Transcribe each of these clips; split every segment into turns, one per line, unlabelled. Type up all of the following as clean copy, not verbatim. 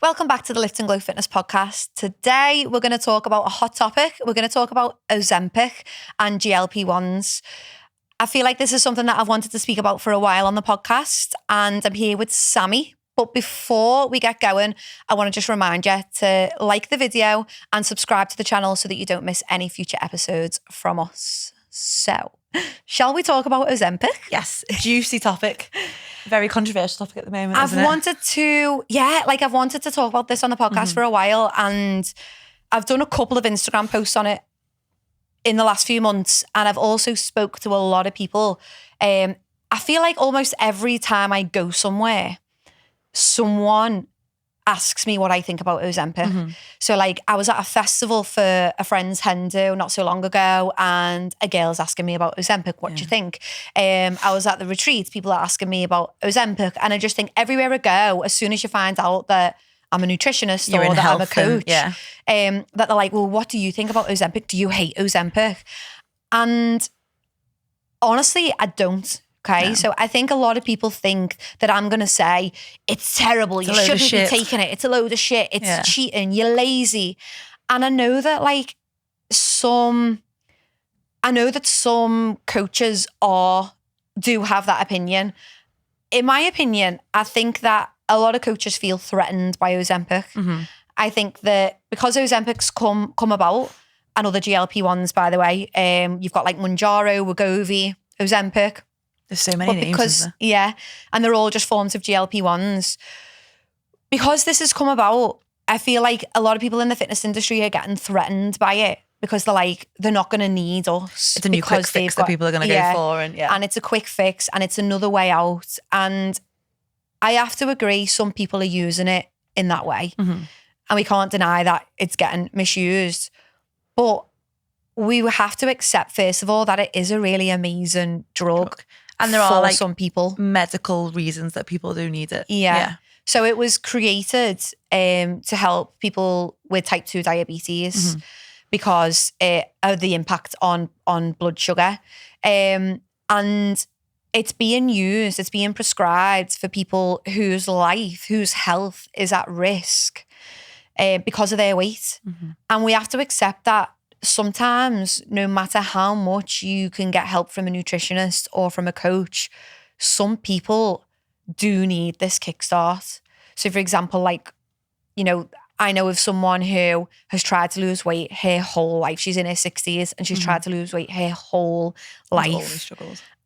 Welcome back to the Lift and Glow Fitness podcast. Today, we're going to talk about a hot topic. We're going to talk about Ozempic and GLP-1s. I feel like this is something that I've wanted to speak about for a while on the podcast, and I'm here with Sammy. But before we get going, I want to just remind you to like the video and subscribe to the channel so that you don't miss any future episodes from us. So, shall we talk about Ozempic?
Yes, juicy topic. Very controversial topic at the moment,
I've wanted to talk about this on the podcast for a while, and I've done a couple of Instagram posts on it in the last few months, and I've also spoke to a lot of people. I feel like almost every time I go somewhere, someone asks me what I think about Ozempic. So like I was at a festival for a friend's hen do not so long ago, and a girl's asking me about Ozempic. What do you think? I was at the retreat, people are asking me about Ozempic, and I just think everywhere I go, as soon as you find out that I'm a nutritionist or that I'm a coach, that they're like, well, what do you think about Ozempic? Do you hate Ozempic? And honestly, I don't. Okay, so I think a lot of people think that I'm going to say, it's terrible, you shouldn't be taking it, it's a load of shit, it's cheating, you're lazy. And I know that some coaches do have that opinion. In my opinion, I think that a lot of coaches feel threatened by Ozempic. I think that because Ozempic's come about, and other GLP-1s, by the way, you've got like Mounjaro, Wegovy, Ozempic.
There's so many names, isn't there?
Yeah, and they're all just forms of GLP-1s. Because this has come about, I feel like a lot of people in the fitness industry are getting threatened by it because they're not going to need us.
It's a new quick fix that people are going to go for. And
it's a quick fix and it's another way out. And I have to agree, some people are using it in that way. And we can't deny that it's getting misused. But we have to accept, first of all, that it is a really amazing drug.
And there are
some people
medical reasons that people do need it.
Yeah. So it was created to help people with type 2 diabetes because of the impact on blood sugar. And it's being prescribed for people whose health is at risk because of their weight. And we have to accept that sometimes, no matter how much you can get help from a nutritionist or from a coach, some people do need this kickstart. So for example, I know of someone who has tried to lose weight her whole life. She's in her 60s and she's tried to lose weight her whole life.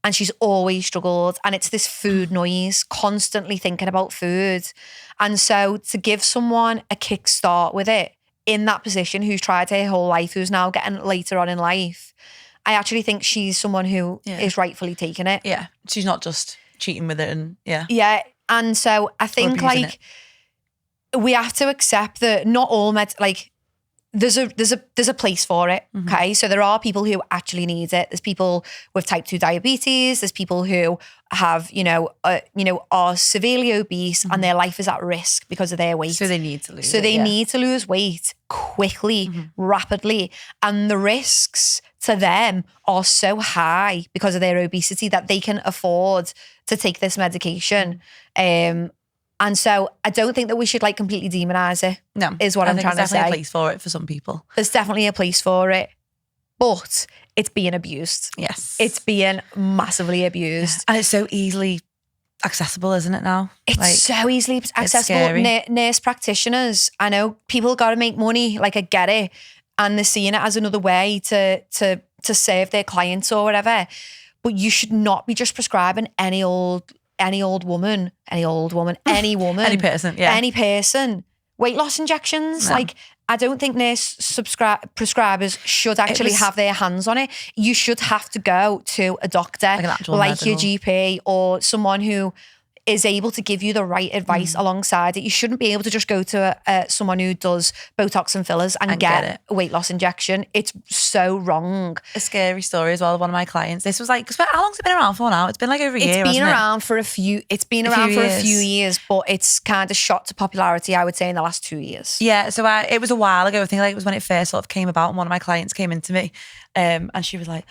And she's always struggled. And it's this food noise, constantly thinking about food. And so to give someone a kickstart with it, in that position, who's tried her whole life, who's now getting later on in life, I actually think she's someone who is rightfully taking it.
Yeah, she's not just cheating with it
Yeah, and so I think we have to accept that not all there's a place for it. Okay, so there are people who actually need it. There's people with type 2 diabetes. There's people who have are severely obese and their life is at risk because of their weight.
So they need to lose.
Need to lose weight quickly, rapidly, and the risks to them are so high because of their obesity that they can afford to take this medication. And so I don't think that we should completely demonize it.
No,
is what I'm trying to say.
There's definitely a place for it for some people.
There's definitely a place for it, but it's being abused.
Yes.
It's being massively abused.
And it's so easily accessible, isn't it now?
It's so easily accessible. Nurse practitioners, I know people got to make money, I get it. And they're seeing it as another way to serve their clients or whatever. But you should not be just prescribing any woman, any person, weight loss injections.
No.
I don't think nurse prescribers should actually have their hands on it. You should have to go to a doctor, like your GP or someone who is able to give you the right advice alongside it. You shouldn't be able to just go to someone who does Botox and fillers and get a weight loss injection. It's so wrong.
A scary story as well. One of my clients, this was how long's it been around for now? It's been over a year,
It's been around for a few years, but it's kind of shot to popularity, I would say, in the last 2 years.
Yeah, so it was a while ago. I think it was when it first sort of came about, and one of my clients came into me and she was like,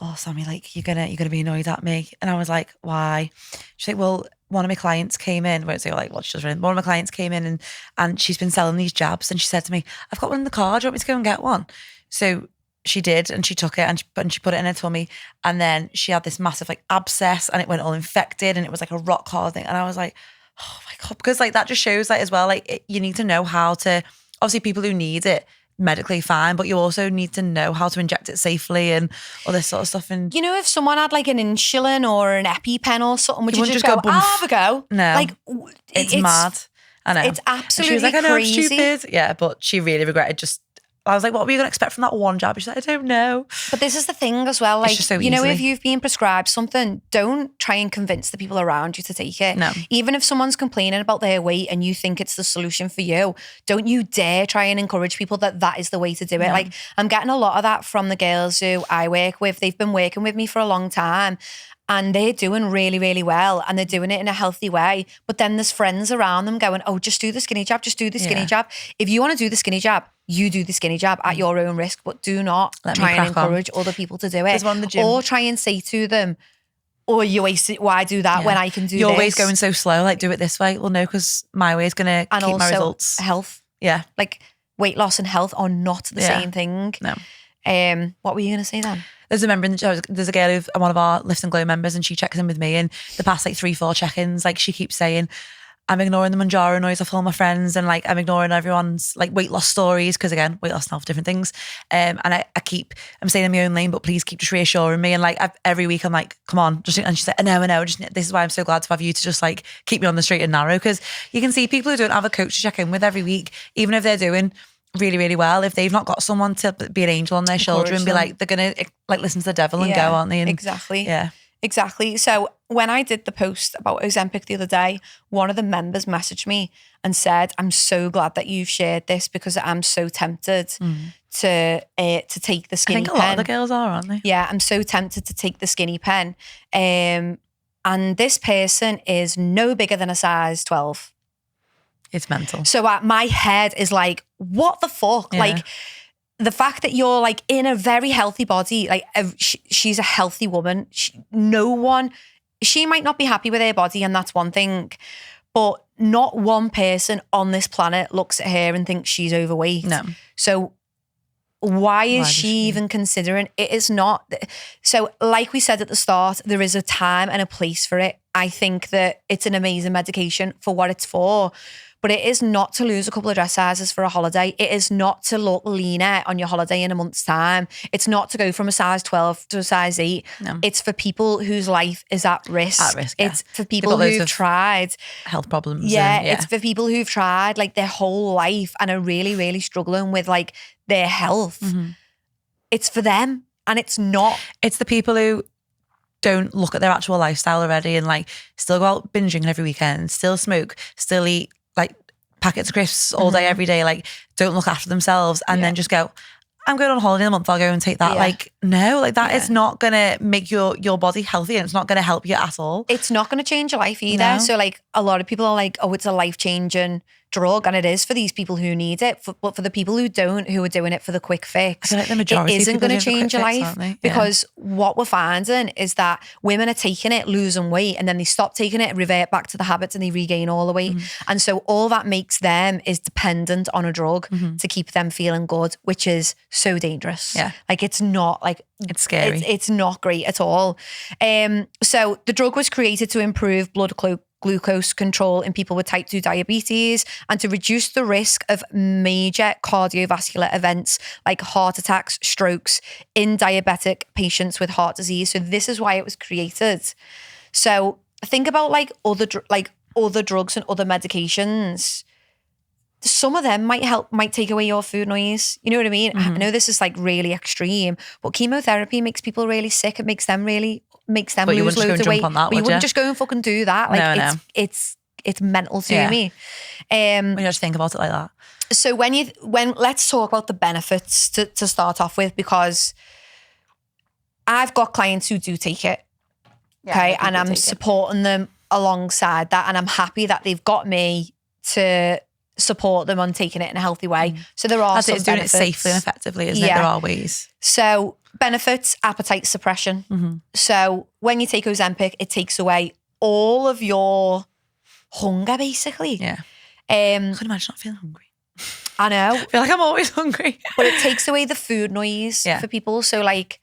oh, Sammy, you're gonna be annoyed at me. And I was like, why? She's like, well, one of my clients came in, won't say like what she does, one of my clients came in and she's been selling these jabs, and she said to me, I've got one in the car, do you want me to go and get one? So she did, and she took it and she put it in her tummy, and then she had this massive like abscess, and it went all infected, and it was like a rock hard thing. And I was like, oh my God, because like that just shows like as well, like you need to know how to, obviously people who need it medically fine, but you also need to know how to inject it safely and all this sort of stuff. And
you know, if someone had like an insulin or an EpiPen or something, would you just go, I'll have a go?
No,
like
it's mad. I know.
It's absolutely
and she was like, I know,
crazy.
I'm stupid. Yeah, but she really regretted just. I was like, what were you going to expect from that one jab? She's like, I don't know.
But this is the thing as well. Like,
so
you know, if you've been prescribed something, don't try and convince the people around you to take it.
No.
Even if someone's complaining about their weight and you think it's the solution for you, don't you dare try and encourage people that is the way to do it.
No.
Like, I'm getting a lot of that from the girls who I work with. They've been working with me for a long time, and they're doing really, really well, and they're doing it in a healthy way. But then there's friends around them going, oh, just do the skinny jab, just do the skinny jab. If you want to do the skinny jab, you do the skinny jab at your own risk, but do not try and encourage other people to do it. Or try and say to them, oh, you wasted, why do that when I can do
You're
this?
always going so slow, like do it this way. Well, no, because my way is going to keep my results.
Health.
Yeah.
Like weight loss and health are not the same thing.
No.
What were you going to say then?
There's a member there's a girl who's one of our Lift and Glow members, and she checks in with me, and the past like 3-4 check-ins, like she keeps saying, I'm ignoring the Manjaro noise off all my friends, and like I'm ignoring everyone's like weight loss stories, because again, weight loss and health, different things. And I'm staying in my own lane, but please keep just reassuring me. And like every week I'm like, come on, just, and she's like, I know, just this is why I'm so glad to have you to just like keep me on the straight and narrow, because you can see people who don't have a coach to check in with every week, even if they're doing really, really well, if they've not got someone to be an angel on their shoulder and be like, they're gonna like listen to the devil and go, aren't they? And
exactly.
Yeah.
Exactly. So when I did the post about Ozempic the other day, one of the members messaged me and said, I'm so glad that you've shared this, because I'm so tempted to take the skinny pen.
I think a lot of the girls are, aren't they?
Yeah, I'm so tempted to take the skinny pen. And this person is no bigger than a size 12.
It's mental.
So my head is like, what the fuck?
Yeah.
Like, the fact that you're like in a very healthy body, like she's a healthy woman. She might not be happy with her body, and that's one thing, but not one person on this planet looks at her and thinks she's overweight.
No.
So why is she even considering it? Is not. So like we said at the start, there is a time and a place for it. I think that it's an amazing medication for what it's for. But it is not to lose a couple of dress sizes for a holiday. It is not to look leaner on your holiday in a month's time. It's not to go from a size 12 to a size 8.
No.
It's for people whose life is at risk.
At risk, yeah.
It's for people who've tried.
Health problems.
Yeah, it's for people who've tried like their whole life and are really, really struggling with like their health. Mm-hmm. It's for them, and it's not.
It's the people who don't look at their actual lifestyle already and like still go out binging every weekend, still smoke, still eat like packets of crisps all day, every day, like don't look after themselves, and then just go, I'm going on holiday in a month, I'll go and take that. Like, no, like that is not going to make your body healthy, and it's not going to help you at all.
It's not going to change your life either. No. So like a lot of people are like, oh, it's a life-changing drug, and it is for these people who need it, but for the people who don't, who are doing it for the quick fix,
like the majority
it isn't going to change your life, because what we're finding is that women are taking it, losing weight, and then they stop taking it, revert back to the habits, and they regain all the weight. And so all that makes them is dependent on a drug to keep them feeling good, which is so dangerous.
Yeah.
Like it's not like,
it's scary.
It's not great at all. So the drug was created to improve blood glucose control in people with type 2 diabetes, and to reduce the risk of major cardiovascular events like heart attacks, strokes in diabetic patients with heart disease. So this is why it was created. So think about like other drugs and other medications. Some of them might take away your food noise. You know what I mean? I know this is like really extreme, but chemotherapy makes people really sick. It makes them lose loads of weight. But you wouldn't just go and fucking do that. Like it's mental to me.
When you just think about it like that.
So let's talk about the benefits to start off with, because I've got clients who do take it. Okay. And I'm supporting them alongside that. And I'm happy that they've got me to support them on taking it in a healthy way. So there are some benefits.
Doing it safely and effectively, isn't it? There are ways.
So benefits, appetite suppression. So when you take Ozempic, it takes away all of your hunger, basically.
Yeah. I could imagine not feeling hungry.
I know.
I feel like I'm always hungry.
But it takes away the food noise for people. So like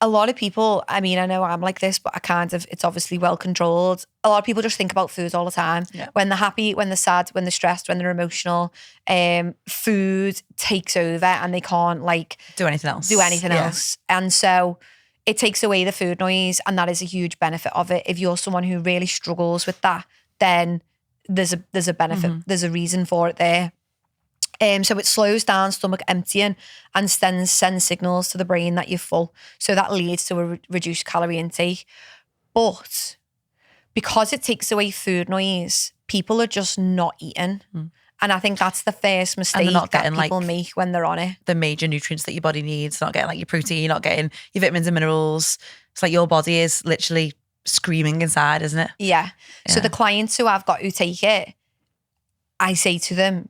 a lot of people, I mean, I know I'm like this, but it's obviously well controlled. A lot of people just think about food all the time.
Yeah.
When they're happy, when they're sad, when they're stressed, when they're emotional, food takes over and they can't like
do anything else.
And so it takes away the food noise, and that is a huge benefit of it. If you're someone who really struggles with that, then there's a benefit, there's a reason for it there. So it slows down stomach emptying and sends signals to the brain that you're full. So that leads to a reduced calorie intake. But because it takes away food noise, people are just not eating. And I think that's the first mistake that people make when they're on it.
The major nutrients that your body needs, not getting like your protein, not getting your vitamins and minerals. It's like your body is literally screaming inside, isn't it?
Yeah. So the clients who I've got who take it, I say to them,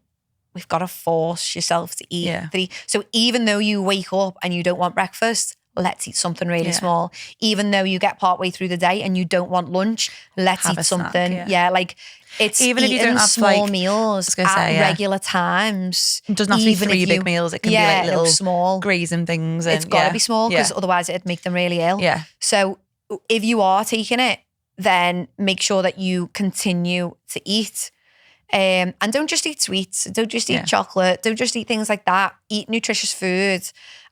we've got to force yourself to eat.
Yeah.
So even though you wake up and you don't want breakfast, let's eat something really small. Even though you get partway through the day and you don't want lunch, let's eat something. Snack, like it's even if you don't have small meals at regular times.
It doesn't have to be 3 big meals. It can be like little
small
grazing things. And
it's got to be small because otherwise it'd make them really ill.
Yeah.
So if you are taking it, then make sure that you continue to eat. And don't just eat sweets. Don't just eat chocolate. Don't just eat things like that. Eat nutritious food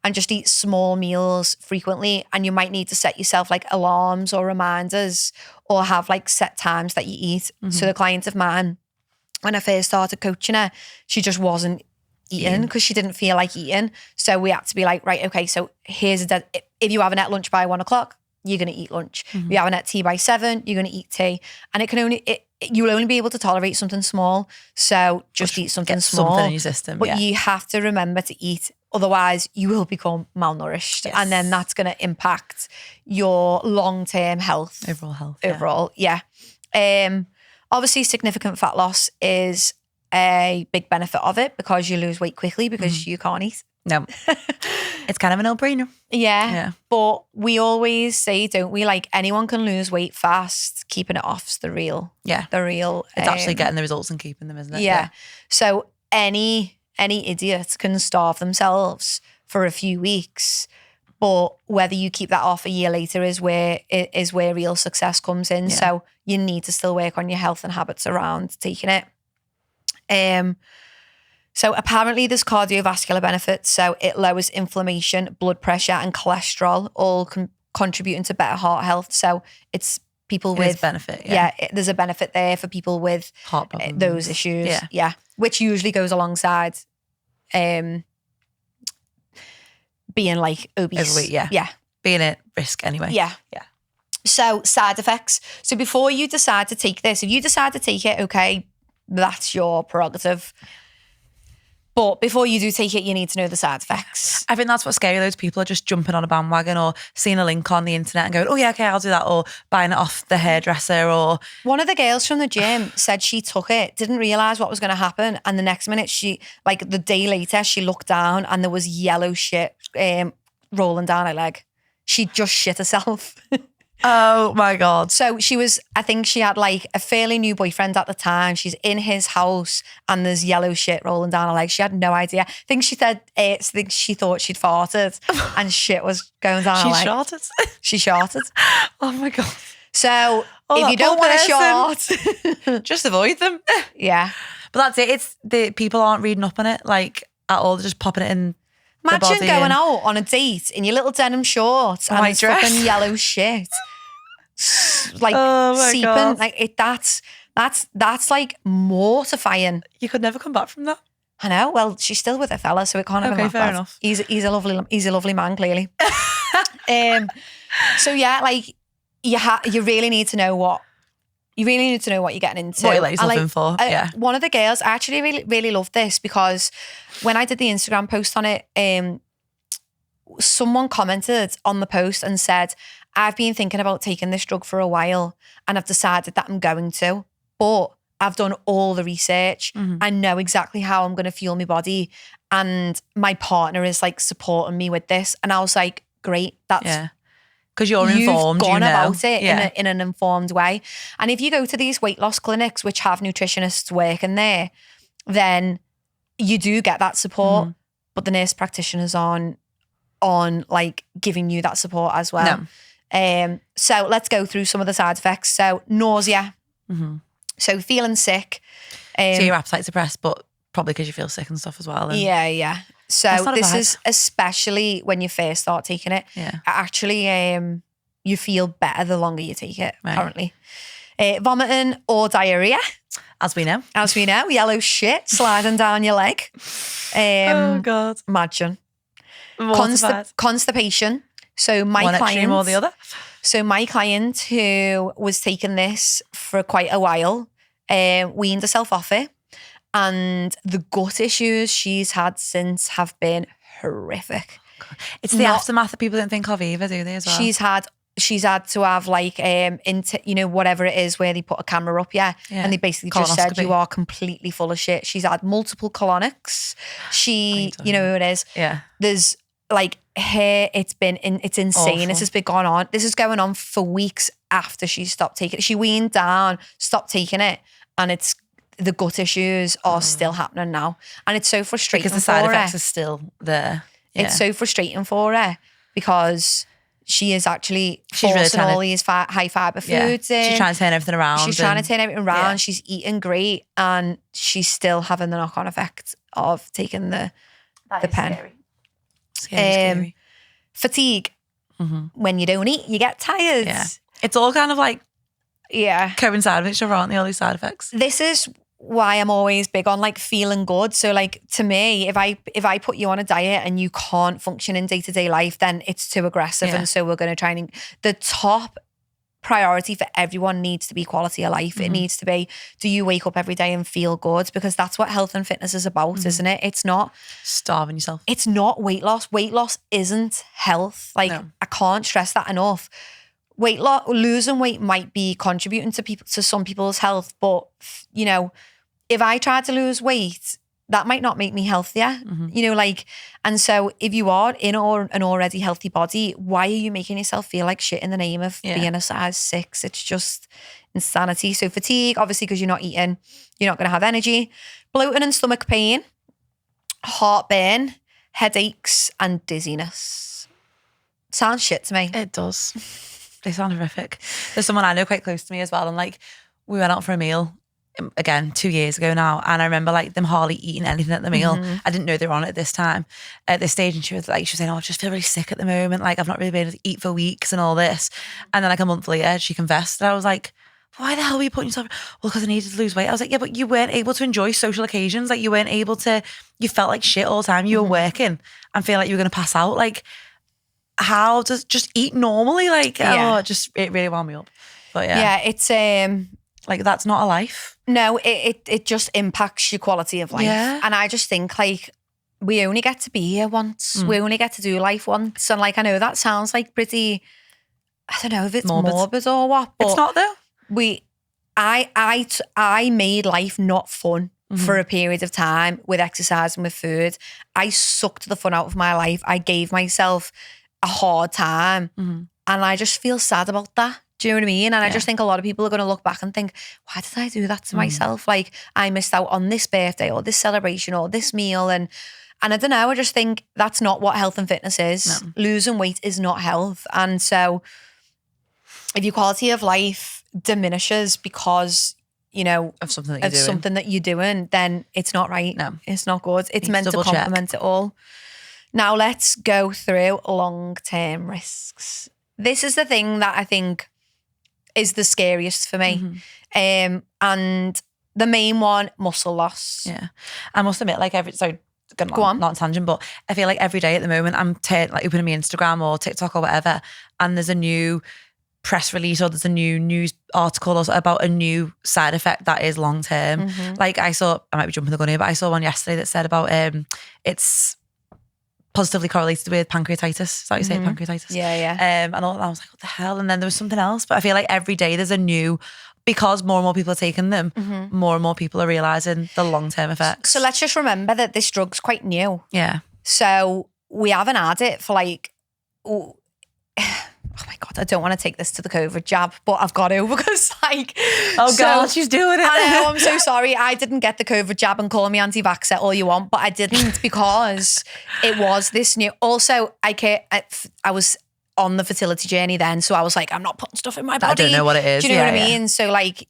and just eat small meals frequently. And you might need to set yourself like alarms or reminders or have like set times that you eat. So the client of mine, when I first started coaching her, she just wasn't eating because she didn't feel like eating. So we had to be like, right, okay, so here's if you haven't at lunch by 1 o'clock, you're going to eat lunch. If you haven't at tea by 7, you're going to eat tea. And you'll only be able to tolerate something small. So just eat something small.
Something in your system.
But you have to remember to eat. Otherwise, you will become malnourished. Yes. And then that's going to impact your long-term health.
Overall health.
Obviously, significant fat loss is a big benefit of it because you lose weight quickly because you can't eat.
No. It's kind of a no-brainer.
Yeah. But we always say, don't we, like anyone can lose weight fast. Keeping it off's the real.
Yeah. It's actually getting the results and keeping them, isn't it?
Yeah. So any idiot can starve themselves for a few weeks, but whether you keep that off a year later is where real success comes in. Yeah. So you need to still work on your health and habits around taking it. So apparently there's cardiovascular benefits. So it lowers inflammation, blood pressure and cholesterol, all contributing to better heart health. So it's people with
benefit.
There's a benefit there for people with
heart problems,
those issues. Yeah. Which usually goes alongside being like obese.
Overweight, yeah. Being at risk anyway.
Yeah. So side effects. So before you decide to take this, if you decide to take it, okay, that's your prerogative. But before you do take it, you need to know the side effects.
I think that's what's scary. Loads of people are just jumping on a bandwagon or seeing a link on the internet and going, oh yeah, okay, I'll do that. Or buying it off the hairdresser or...
One of the girls from the gym said she took it, didn't realise what was going to happen. And the next minute the day later, she looked down and there was yellow shit rolling down her leg. She just shit herself.
Oh my God.
So I think she had like a fairly new boyfriend at the time. She's in his house and there's yellow shit rolling down her leg. She had no idea. I think she said, she thought she'd farted and shit was going down her leg. She sharted.
Oh my God.
So if you don't want to shart,
just avoid them.
Yeah.
But that's it. It's the people aren't reading up on it like at all. They're just popping it in.
Imagine going out on a date in your little denim shorts and it's fucking yellow shit. Like seeping. God. Like that's like mortifying.
You could never come back from that.
I know. Well, she's still with her fella, so it can't have been that bad.
Enough.
He's a lovely man, clearly. So yeah, like you really need to know what you're getting into.
What you're letting yourself in for.
One of the girls, I actually really, really loved this because when I did the Instagram post on it, someone commented on the post and said, I've been thinking about taking this drug for a while and I've decided that I'm going to, but I've done all the research. I know exactly how I'm going to fuel my body and my partner is like supporting me with this. And I was like, great,
Because you're informed,
gone
you know.
about it in an informed way. And if you go to these weight loss clinics, which have nutritionists working there, then you do get that support, but the nurse practitioners aren't on like giving you that support as well.
No.
So let's go through some of the side effects. So nausea, so feeling sick.
So your appetite suppressed, but probably because you feel sick and stuff as well. And
yeah. So this is especially when you first start taking it.
Yeah.
Actually, you feel better the longer you take it. Currently, vomiting or diarrhea.
As we know,
yellow shit sliding down your leg.
Oh God,
imagine. Constipation. So
one extreme or the other.
So my client who was taking this for quite a while, weaned herself off it. And the gut issues she's had since have been horrific.
It's the aftermath that people don't think of either, do they, as well?
She's had to have like, whatever it is where they put a camera up, and they basically just said you are completely full of shit. She's had multiple colonics. You know who it is.
Yeah.
There's like hair. It's insane.
Awful.
This has been going on. This is going on for weeks after she stopped taking it. She weaned down, stopped taking it, and the gut issues are still happening now. And it's so frustrating
because the side effects are still there. Yeah.
It's so frustrating for her because she is actually forcing all these high fiber foods in.
She's trying to turn everything around.
Yeah. She's eating great and she's still having the knock-on effect of taking the pen.
Scary.
Fatigue. When you don't eat, you get tired.
Yeah. It's all kind of like coincide with each other, aren't they, all these side effects?
This is why I'm always big on like feeling good. So like to me, if I put you on a diet and you can't function in day-to-day life, then it's too aggressive. And so we're going to try and the top priority for everyone needs to be quality of life. It needs to be, do you wake up every day and feel good? Because that's what health and fitness is about, isn't it? It's not
starving yourself.
It's not weight loss. Weight loss isn't health. Like I can't stress that enough. Weight loss, losing weight might be contributing to some people's health, but if I tried to lose weight, that might not make me healthier. And so if you are in an already healthy body, why are you making yourself feel like shit in the name of being a size 6? It's just insanity. So fatigue, obviously, because you're not eating, you're not going to have energy. Bloating and stomach pain, heartburn, headaches, and dizziness. Sounds shit to me.
It does. They sound horrific. There's someone I know quite close to me as well, and like we went out for a meal again 2 years ago now, and I remember like them hardly eating anything at the meal. I didn't know they were on it this stage, and she was saying, I just feel really sick at the moment, like I've not really been able to eat for weeks and all this. And then like a month later she confessed, and I was like, why the hell were you putting yourself? Well, because I needed to lose weight. I was like, yeah, but you weren't able to enjoy social occasions. Like you weren't able to, you felt like shit all the time. You were working and feel like you were going to pass out. Like how does just eat normally? Like, it really wound me up. But
it's
like that's not a life.
No, it just impacts your quality of life.
Yeah.
And I just think like we only get to be here once. We only get to do life once. And like I know that sounds like pretty, I don't know if it's morbid or what, but
it's not though.
I made life not fun for a period of time with exercise and with food. I sucked the fun out of my life. I gave myself a hard time, and I just feel sad about that. Do you know what I mean? And I just think a lot of people are going to look back and think, why did I do that to myself? Like I missed out on this birthday or this celebration or this meal. And I don't know, I just think that's not what health and fitness is. No. Losing weight is not health. And so if your quality of life diminishes because,
of something that you're
doing, then it's not right.
No.
It's not good. It's meant to complement it all. Now let's go through long-term risks. This is the thing that I think is the scariest for me. And the main one, muscle loss.
Yeah. I must admit, like
Go on.
Not a tangent, but I feel like every day at the moment I'm like opening my Instagram or TikTok or whatever, and there's a new press release or there's a new news article or about a new side effect that is long term. Like I might be jumping the gun here, but I saw one yesterday that said about it's positively correlated with pancreatitis. Is that how you say it? Pancreatitis?
Yeah.
And I was like, what the hell? And then there was something else. But I feel like every day there's a new, because more and more people are taking them, more and more people are realising the long-term effects.
So let's just remember that this drug's quite new.
Yeah.
So we haven't had it for like, oh my God, I don't want to take this to the COVID jab, but I've got to because like,
oh God, she's doing it.
I know, I'm so sorry. I didn't get the COVID jab, and call me anti-vaxxer all you want, but I didn't because it was this new. Also, I was on the fertility journey then, so I was like, I'm not putting stuff in my body.
I don't know what it is.
Do you know what I mean? So like,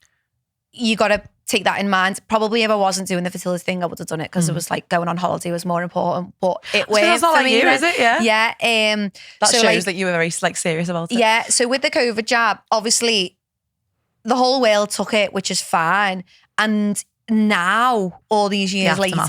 you got to take that in mind. Probably if I wasn't doing the fertility thing, I would have done it because it was like going on holiday was more important. But it worked.
It's not
for
like
me,
you, is it? Yeah.
Yeah.
That
so
shows
like,
that you were very like serious about it.
Yeah. So with the COVID jab, obviously, the whole world took it, which is fine. And now, all these years later,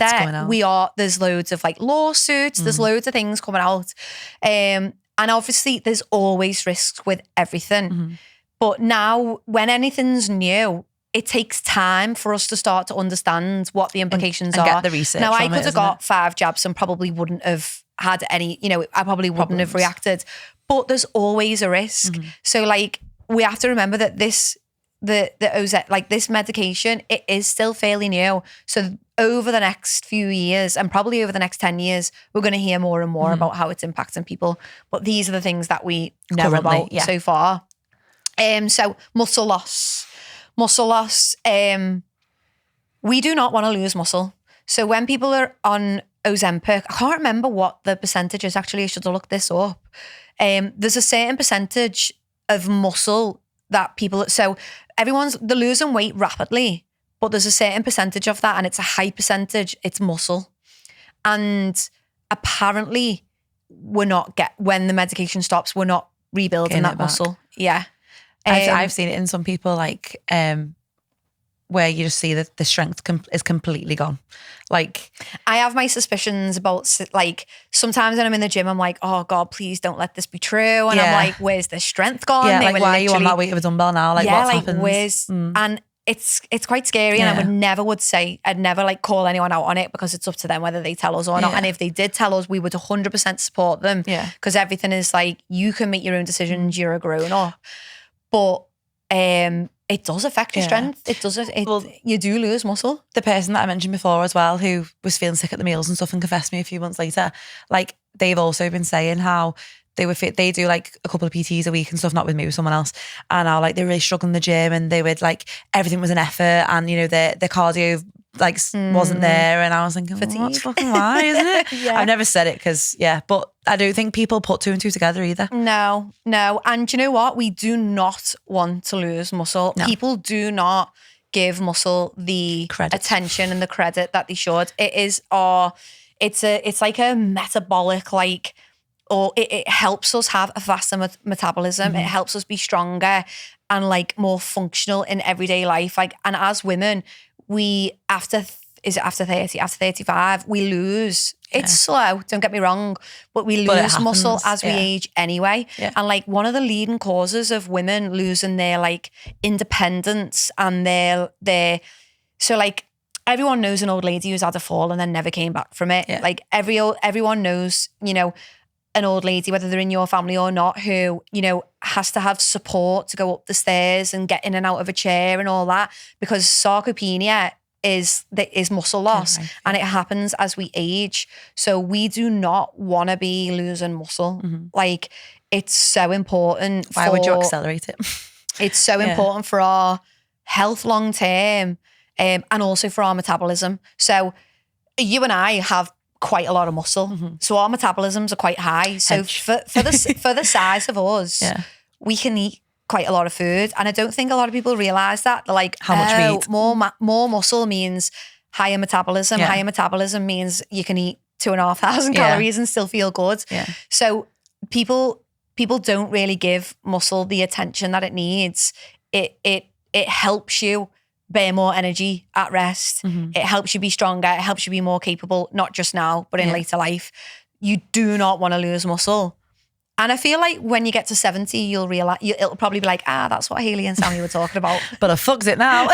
there's loads of like lawsuits. There's loads of things coming out. And obviously, there's always risks with everything. But now, when anything's new, it takes time for us to start to understand what the implications
and
are.
Get the research.
Now, I could have got 5 jabs and probably wouldn't have had any, I probably wouldn't have reacted. But there's always a risk. So like, we have to remember that this medication, it is still fairly new. So over the next few years, and probably over the next 10 years, we're going to hear more and more about how it's impacting people. But these are the things that we know about so far. So muscle loss. We do not want to lose muscle. So when people are on Ozempic, I can't remember what the percentage is actually. I should have looked this up. There's a certain percentage of muscle that people, so they're losing weight rapidly, but there's a certain percentage of that, and it's a high percentage, it's muscle. And apparently when the medication stops, we're not rebuilding that muscle. Yeah.
I've seen it in some people like where you just see that the strength is completely gone. Like,
I have my suspicions about like sometimes when I'm in the gym, I'm like, oh God, please don't let this be true. And I'm like, where's the strength gone?
Yeah, like why are you on that weight of a dumbbell now? Like what's happened?
And it's quite scary. And I I'd never like call anyone out on it because it's up to them whether they tell us or not. And if they did tell us, we would 100% support them.
Yeah.
Because everything is like, you can make your own decisions. You're a grown up. But it does affect your strength. It does. You do lose muscle.
The person that I mentioned before as well, who was feeling sick at the meals and stuff and confessed me a few months later, like they've also been saying how they do like a couple of PTs a week and stuff, not with me, with someone else. And how like they were really struggling in the gym and they would like, everything was an effort and their cardio like wasn't there. And I was thinking, well, that's fucking why, isn't it?
Yeah.
I've never said it because, but I don't think people put 2 and 2 together either.
No. And you know what? We do not want to lose muscle. No. People do not give muscle the attention and the credit that they should. It's like a metabolic, like, or it helps us have a faster metabolism. It helps us be stronger and like more functional in everyday life. Like, and as women, after 30, after 35, we lose. It's slow, don't get me wrong, but we lose muscle as we age anyway. Yeah. And like one of the leading causes of women losing their like independence and so like everyone knows an old lady who's had a fall and then never came back from it. Yeah. Like everyone knows, an old lady, whether they're in your family or not, who, has to have support to go up the stairs and get in and out of a chair and all that, because sarcopenia is muscle loss and it happens as we age. So we do not want to be losing muscle. Like, it's so important.
Why would you accelerate it?
It's so important for our health long term and also for our metabolism. So you and I have quite a lot of muscle. So our metabolisms are quite high. So for the size of us, we can eat quite a lot of food. And I don't think a lot of people realise that. They're like,
how much we eat.
More muscle means higher metabolism. Higher metabolism means you can eat 2,500 calories and still feel good. So people don't really give muscle the attention that it needs. It helps you burn more energy at rest. It helps you be stronger. It helps you be more capable, not just now, but in later life. You do not want to lose muscle. And I feel like when you get to 70, you'll realise, it'll probably be like, that's what Hayley and Sammy were talking about.
But I fucks it now.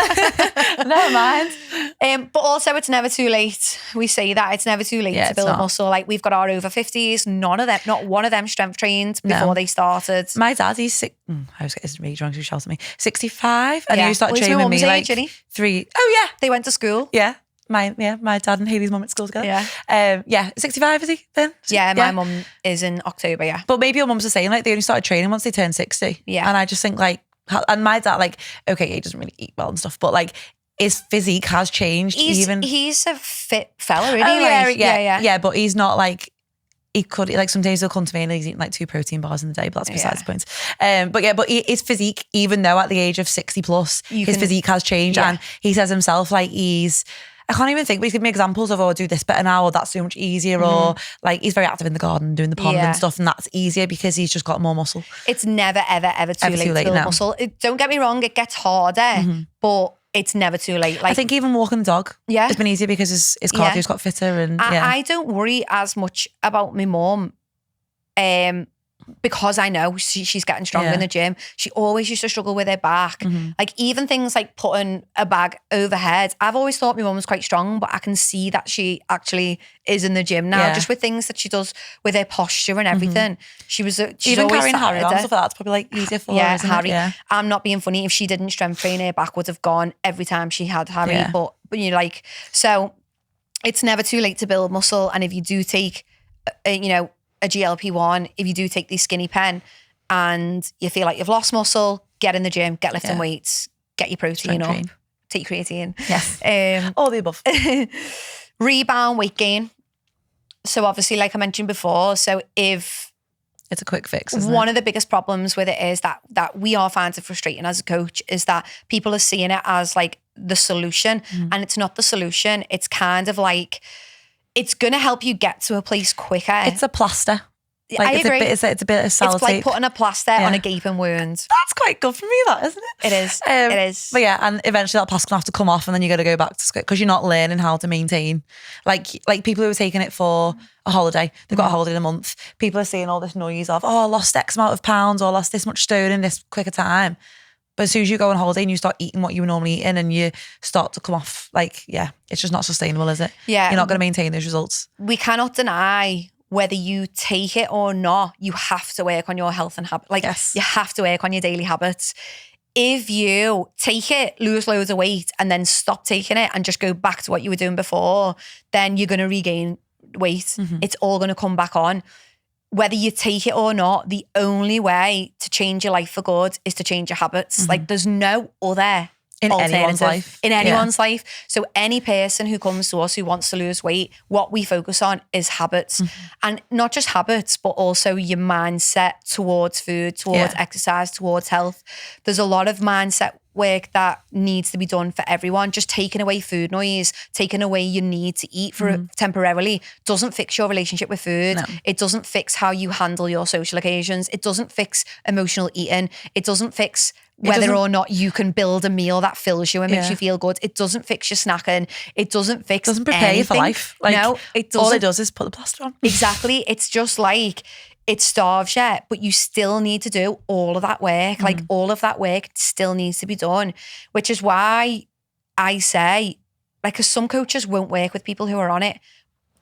Never mind.
But also, it's never too late. We say that it's never too late to build muscle. Like, we've got our over 50s, none of them, not one of them strength trained before they started.
My dad, he's I was getting really drunk, he shouted at me, 65. And he started training with me like 3.
Oh yeah. They went to school.
Yeah. my dad and Hayley's mum at school together.
Yeah.
65 is he then?
Yeah, my mum is in October, yeah.
But maybe your mum's the same, like they only started training once they turned 60.
Yeah.
And I just think like, and my dad, like, okay, he doesn't really eat well and stuff, but like his physique has changed.
He's a fit fella, really.
Oh, yeah, but he's not like, he could, like sometimes he'll come to me and he's eating like 2 protein bars in the day, but that's besides the point. But his physique, even though at the age of 60 plus, his physique has changed. And he says himself, like I can't even think, but he's giving me examples of, I do this better now, or that's so much easier, or like he's very active in the garden, doing the pond and stuff, and that's easier because he's just got more muscle.
It's never, ever, ever too late to build muscle. Don't get me wrong, it gets harder, but it's never too late. Like,
I think even walking the dog has been easier because his cardio's got fitter. And
I don't worry as much about my mum because I know she's getting stronger in the gym. She always used to struggle with her back. Like even things like putting a bag overhead. I've always thought my mum was quite strong, but I can see that she actually is in the gym now, just with things that she does with her posture and everything. She's
even
always
carrying Harry and stuff like that's probably like easier for her, isn't
Harry.
It? Yeah.
I'm not being funny. If she didn't strength train, her back would have gone every time she had Harry. But you know, like, so it's never too late to build muscle. And if you do take, a GLP-1, if you do take the skinny pen and you feel like you've lost muscle, get in the gym, get lifting weights, get your protein up, take your creatine.
Yes. All the above.
Rebound weight gain. So obviously, like I mentioned before, so if
it's a quick fix,
one of the biggest problems with it is that we are finding frustrating as a coach is that people are seeing it as like the solution, and it's not the solution. It's kind of like, it's going to help you get to a place quicker.
It's a plaster. Like,
I agree.
It's a bit of sellotape.
It's like putting a plaster on a gaping wound.
That's quite good for me, that, isn't it?
It is. It is.
But yeah, and eventually that plaster's going to have to come off and then you got to go back to square because you're not learning how to maintain. Like people who are taking it for a holiday, they've got a holiday in a month. People are seeing all this noise of, I lost X amount of pounds or lost this much stone in this quicker time. But as soon as you go on holiday and you start eating what you were normally eating and you start to come off, like, it's just not sustainable, is it?
Yeah.
You're not going to maintain those results.
We cannot deny whether you take it or not, you have to work on your health and habit. Like, you have to work on your daily habits. If you take it, lose loads of weight and then stop taking it and just go back to what you were doing before, then you're going to regain weight. It's all going to come back on. Whether you take it or not, the only way to change your life for good is to change your habits. Like, there's no other
in anyone's life.
In anyone's life. So any person who comes to us who wants to lose weight, what we focus on is habits. And not just habits, but also your mindset towards food, towards exercise, towards health. There's a lot of mindset work that needs to be done for everyone. Just taking away food noise, taking away your need to eat for temporarily doesn't fix your relationship with food. No. It doesn't fix how you handle your social occasions. It doesn't fix emotional eating. It doesn't fix whether or not you can build a meal that fills you and makes you feel good. It doesn't fix your snacking. It doesn't fix
prepare
anything.
You for life. Like,
no, it doesn't.
All it does is put the plaster on.
Exactly. It's just like, it starves you, but you still need to do all of that work. Like, all of that work still needs to be done, which is why I say, like, because some coaches won't work with people who are on it.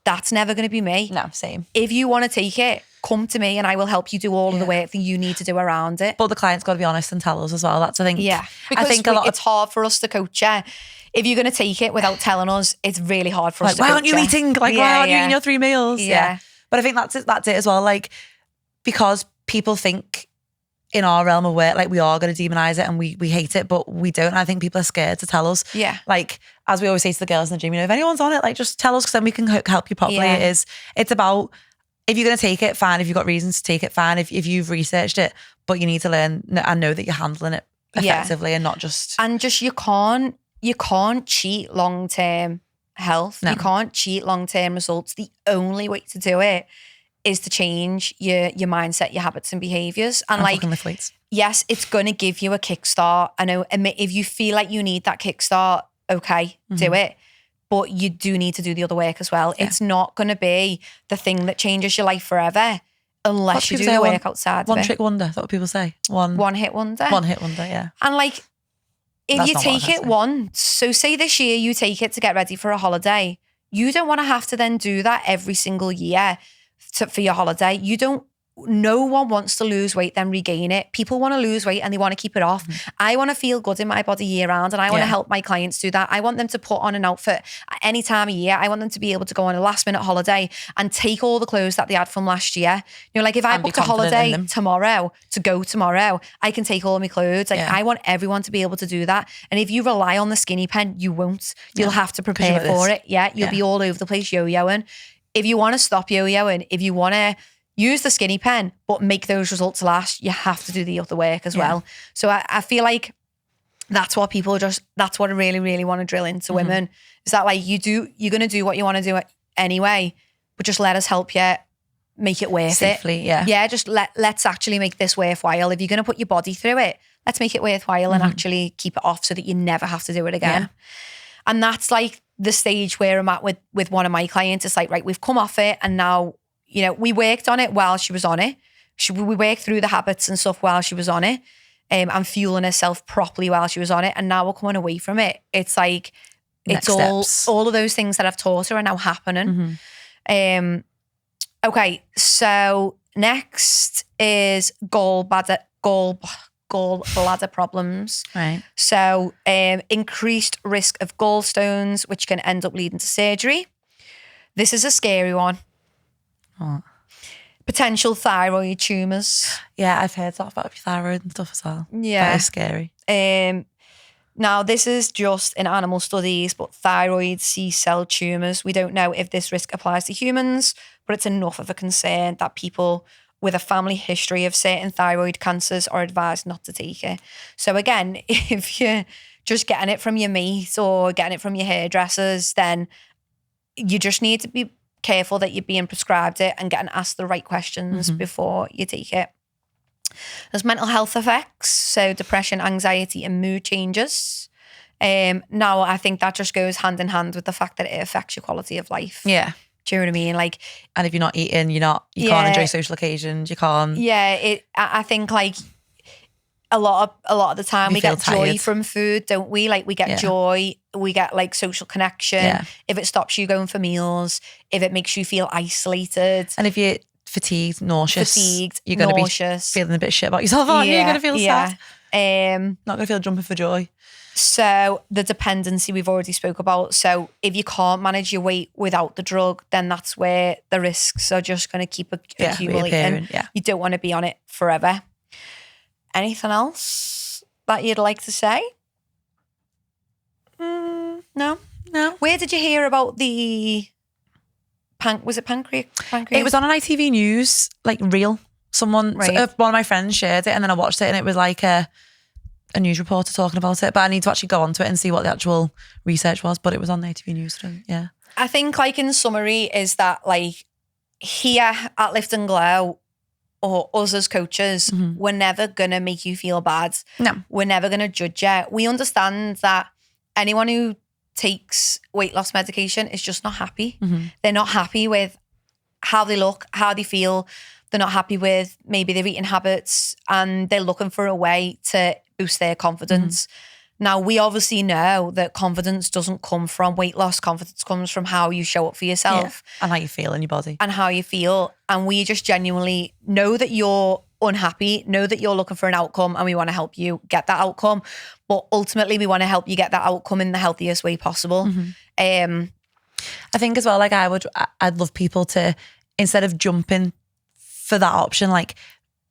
That's never going to be me.
No, same.
If you want to take it, come to me and I will help you do all of the work that you need to do around it.
But the client's got to be honest and tell us as well. That's, I think.
Yeah. Because it's hard for us to coach you. If you're going to take it without telling us, it's really hard for us to coach you.
Why aren't you eating? Like, why aren't you eating your 3 meals?
Yeah.
But I think that's it as well. Like, because people think in our realm of work, like, we are going to demonize it and we hate it, but we don't. I think people are scared to tell us.
Yeah.
Like, as we always say to the girls in the gym, if anyone's on it, like, just tell us because then we can help you properly.
Yeah.
It's about, if you're going to take it, fine. If you've got reasons to take it, fine. If you've researched it, but you need to learn and know that you're handling it effectively and not just.
And just, you can't cheat long-term health. No. You can't cheat long-term results. The only way to do it is to change your mindset, your habits and behaviours. And like,
lift weights.
Yes, it's going to give you a kickstart. I know, if you feel like you need that kickstart, okay, do it. But you do need to do the other work as well. Yeah. It's not going to be the thing that changes your life forever unless you do the work outside.
One trick wonder, that's what people say.
One hit wonder.
One hit wonder, yeah.
And like, if you take it once, so say this year you take it to get ready for a holiday, you don't want to have to then do that every single year for your holiday. You don't no one wants to lose weight then regain it. People want to lose weight and they want to keep it off. I want to feel good in my body year round, and I want to help my clients do that. I want them to put on an outfit at any time of year. I want them to be able to go on a last minute holiday and take all the clothes that they had from last year. You know, like if I booked a holiday tomorrow to go tomorrow, I can take all of my clothes. Like I want everyone to be able to do that. And if you rely on the skinny pen, you won't. You'll have to prepare for it. Yeah, you'll be all over the place yo-yoing. If you want to stop yo-yoing, if you want to use the skinny pen, but make those results last, you have to do the other work as well. So I feel like that's what that's what I really, really want to drill into women. Is that like you're going to do what you want to do anyway, but just let us help you make it worth
safely,
it. Yeah, just let's actually make this worthwhile. If you're going to put your body through it, let's make it worthwhile and actually keep it off so that you never have to do it again. And that's like the stage where I'm at with one of my clients. It's like, right, we've come off it and now, you know, we worked on it while she was on it. We worked through the habits and stuff while she was on it, and fueling herself properly while she was on it. And now we're coming away from it. It's like,
Next
it's
steps.
all of those things that I've taught her are now happening. Okay, so next is gallbladder problems.
Right.
So increased risk of gallstones, which can end up leading to surgery. This is a scary one.
What?
Potential thyroid tumours.
Yeah, I've heard stuff about thyroid and stuff as well.
Yeah.
That is scary.
Now, this is just in animal studies, but thyroid C-cell tumours. We don't know if this risk applies to humans, but it's enough of a concern that people with a family history of certain thyroid cancers are advised not to take it. So again, if you're just getting it from your mate or getting it from your hairdressers, then you just need to be careful that you're being prescribed it and getting asked the right questions before you take it. There's mental health effects, so depression, anxiety, and mood changes. Now, I think that just goes hand in hand with the fact that it affects your quality of life.
Yeah.
Do you know what I mean? Like,
and if you're not eating, you can't enjoy social occasions. You can't.
Yeah, I think like a lot of the time we get joy
tired
from food, don't we? Like we get joy, we get like social connection.
Yeah.
If it stops you going for meals, if it makes you feel isolated,
and if you're fatigued, nauseous, you're going to be feeling a bit shit about yourself, aren't you? You're going to feel sad. Not going to feel jumping for joy.
So the dependency we've already spoke about. So if you can't manage your weight without the drug, then that's where the risks are just going to keep accumulating.
Yeah.
You don't want to be on it forever. Anything else that you'd like to say? No. Where did you hear about the was it pancreas?
It was on an ITV News, like reel. Someone, one of my friends shared it, and then I watched it, and it was like a news reporter talking about it. But I need to actually go onto it and see what the actual research was. But it was on the ITV News. So, yeah.
I think, like in summary, is that like here at Lift and Glow, or us as coaches, we're never gonna make you feel bad.
No,
we're never gonna judge you. We understand that anyone who takes weight loss medication is just not happy. They're not happy with how they look, how they feel. They're not happy with maybe their eating habits, and they're looking for a way to boost their confidence. Now, we obviously know that confidence doesn't come from weight loss. Confidence comes from how you show up for yourself.
And how you feel in your body.
And how you feel. And we just genuinely know that you're unhappy, know that you're looking for an outcome, and we want to help you get that outcome. But ultimately, we want to help you get that outcome in the healthiest way possible.
I think as well, like I'd love people to, instead of jumping for that option, like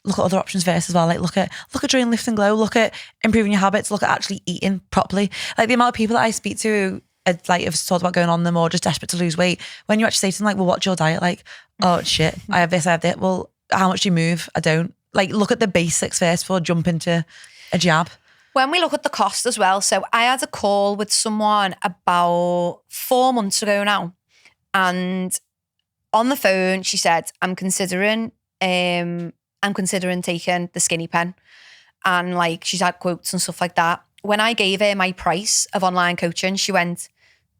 look at other options first as well. Like look at doing Lift and Glow, look at improving your habits, look at actually eating properly. Like the amount of people that I speak to have thought about going on them or just desperate to lose weight. When you actually say to them like, well, what's your diet like? Oh, it's shit. I have this, I have that. Well, how much do you move? I don't. Like look at the basics first before jumping to a jab.
When we look at the cost as well, so I had a call with someone about 4 months ago now, and on the phone she said, I'm considering taking the skinny pen, and like she's had quotes and stuff like that. When I gave her my price of online coaching, she went,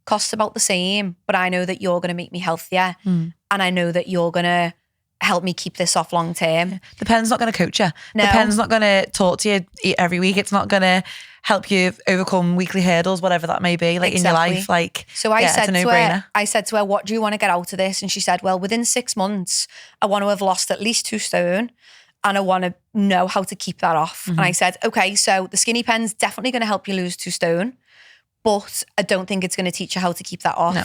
costs about the same, but I know that you're going to make me healthier, and I know that you're going to help me keep this off long term.
The pen's not going to coach you.
No.
The pen's not going to talk to you every week. It's not going to help you overcome weekly hurdles, whatever that may be, like in your life. Like,
so I said
it's a
to
no-brainer.
her, what do you want to get out of this? And she said, well, within 6 months, I want to have lost at least 2 stone and I want to know how to keep that off. And I said, okay, so the skinny pen's definitely going to help you lose 2 stone, but I don't think it's going to teach you how to keep that off.
No.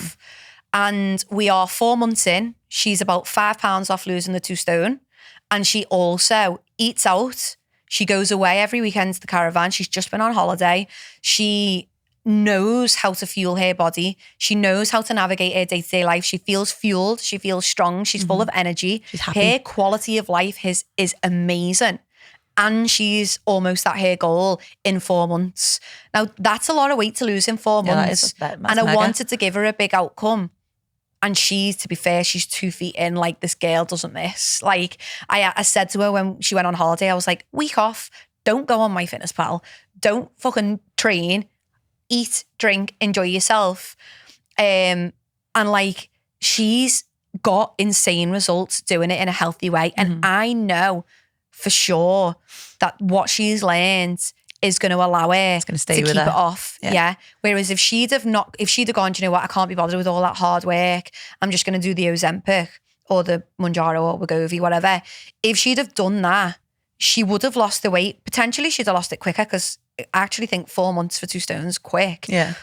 And we are 4 months in. She's about 5 pounds off losing the 2 stone. And she also eats out. She goes away every weekend to the caravan. She's just been on holiday. She knows how to fuel her body. She knows how to navigate her day-to-day life. She feels fueled. She feels strong. She's full of energy.
She's happy.
Her quality of life is amazing. And she's almost at her goal in 4 months. Now, that's a lot of weight to lose in 4 months.
That's
and I
mega.
wanted to give her a big outcome. And to be fair, she's 2 feet in. Like, this girl doesn't miss. Like, I said to her when she went on holiday, I was like, week off, don't go on MyFitnessPal. Don't fucking train. Eat, drink, enjoy yourself. And like, she's got insane results doing it in a healthy way. And I know for sure that what she's learned is going to allow her to
stay
keep
with
it
her.
off. Yeah. Whereas if she'd have gone, do you know what, I can't be bothered with all that hard work. I'm just going to do the Ozempic or the Mounjaro or Wegovy, whatever. If she'd have done that, she would have lost the weight. Potentially she'd have lost it quicker, because I actually think 4 months for 2 stones quick.
Yeah.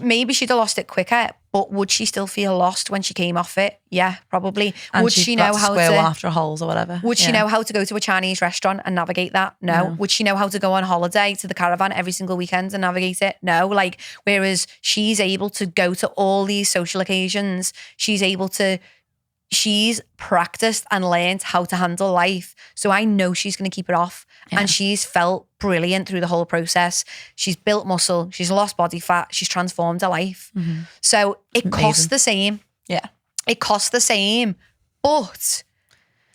Maybe she'd have lost it quicker, but would she still feel lost when she came off it? Yeah, probably.
And
would she know how
square
to
one after holes or whatever?
Would she know how to go to a Chinese restaurant and navigate that? No. Would she know how to go on holiday to the caravan every single weekend and navigate it? No. Like, whereas she's able to go to all these social occasions, she's practiced and learned how to handle life. So I know she's going to keep it off. Yeah. And she's felt brilliant through the whole process. She's built muscle. She's lost body fat. She's transformed her life. So it costs the same.
Yeah.
It costs the same. But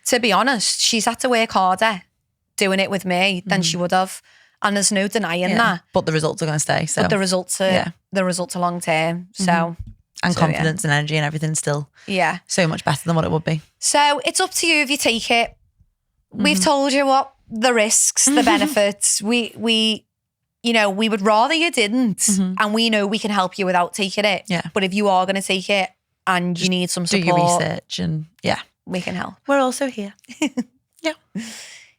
to be honest, she's had to work harder doing it with me than she would have. And there's no denying that.
But the results are going to stay. So.
But the results are long term. So...
And confidence and energy and everything's still so much better than what it would be.
So it's up to you if you take it. We've told you what the risks, the benefits. We would rather you didn't, and we know we can help you without taking it.
Yeah.
But if you are going to take it and you need some support,
do your research and
we can help.
We're also here. Yeah.